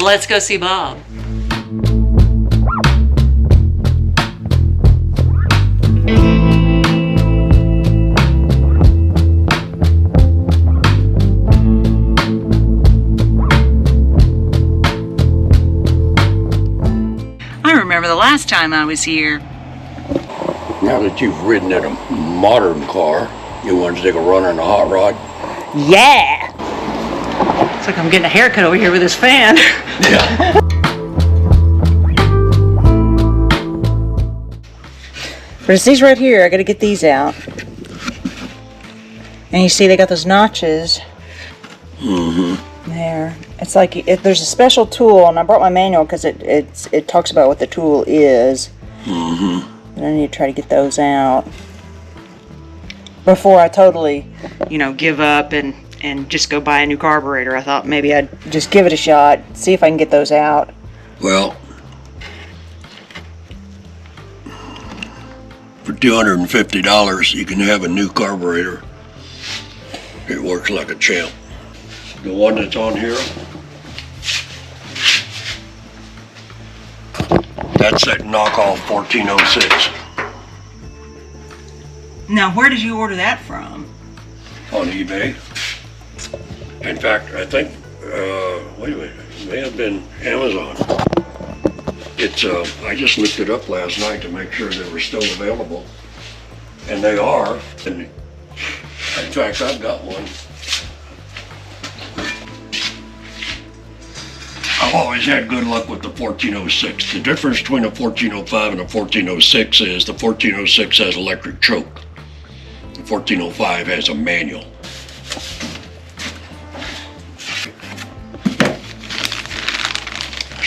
Let's go see Bob. I remember the last time I was here. Now that you've ridden in a modern car, you want to take a run on a hot rod? Yeah! It's like I'm getting a haircut over here with this fan. Yeah. But it's these right here. I gotta get these out. And you see they got those notches. Mm-hmm. There. It's like there's a special tool, and I brought my manual because it talks about what the tool is. Mm-hmm. And I need to try to get those out before I totally, give up and just go buy a new carburetor. I thought maybe I'd just give it a shot, see if I can get those out. Well, for $250, you can have a new carburetor. It works like a champ. The one that's on here, that's that knockoff 1406. Now, where did you order that from? On eBay. In fact, I think, wait a minute, it may have been Amazon. It's, I just looked it up last night to make sure they were still available. And they are. And in fact, I've got one. I've always had good luck with the 1406. The difference between a 1405 and a 1406 is the 1406 has electric choke. The 1405 has a manual.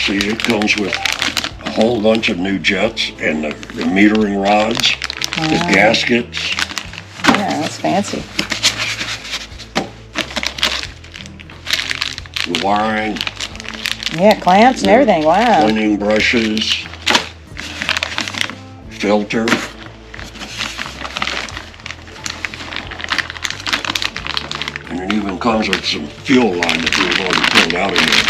See, it comes with a whole bunch of new jets and the metering rods, the gaskets. Yeah, that's fancy. The wiring. Yeah, clamps and everything, wow. Cleaning brushes, filter. And it even comes with some fuel line that we've already pulled out of here.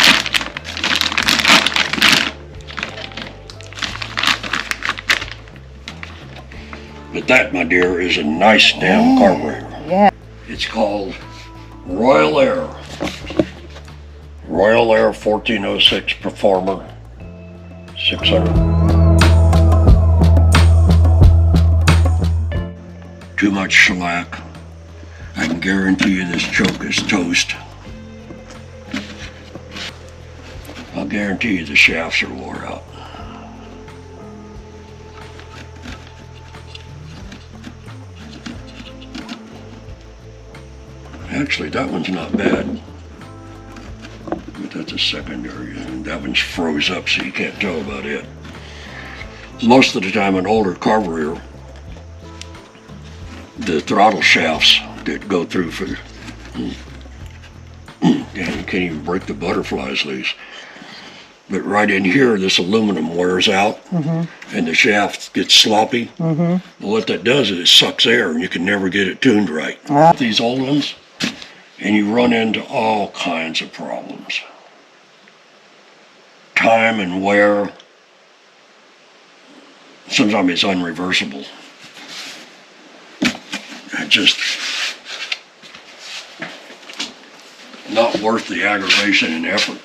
But that, my dear, is a nice damn carburetor. Yeah. It's called Royal Air. Royal Air 1406 Performer 600. Too much shellac. I can guarantee you this choke is toast. I'll guarantee you the shafts are wore out. Actually, that one's not bad. But that's a secondary, and that one's froze up, so you can't tell about it. Most of the time, an older carburetor, the throttle shafts that go through for, you can't even break the butterflies loose. But right in here, this aluminum wears out, and the shaft gets sloppy. Well, what that does is it sucks air, and you can never get it tuned right. These old ones, and you run into all kinds of problems. Time and wear. Sometimes it's unreversible. It just not worth the aggravation and effort.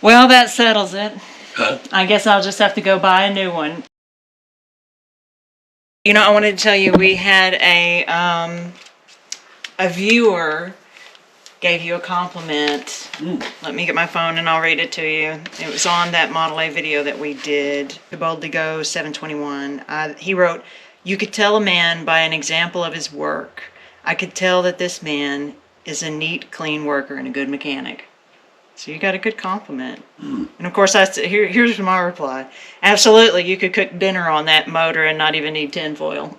Well, that settles it. Huh? I guess I'll just have to go buy a new one. I wanted to tell you we had a viewer gave you a compliment. Let me get my phone and I'll read it to you. It was on that Model A video that we did. Boldly Go 721. He wrote, "You could tell a man by an example of his work. I could tell that this man is a neat, clean worker and a good mechanic." So you got a good compliment. And of course, here's my reply. Absolutely, you could cook dinner on that motor and not even need tinfoil.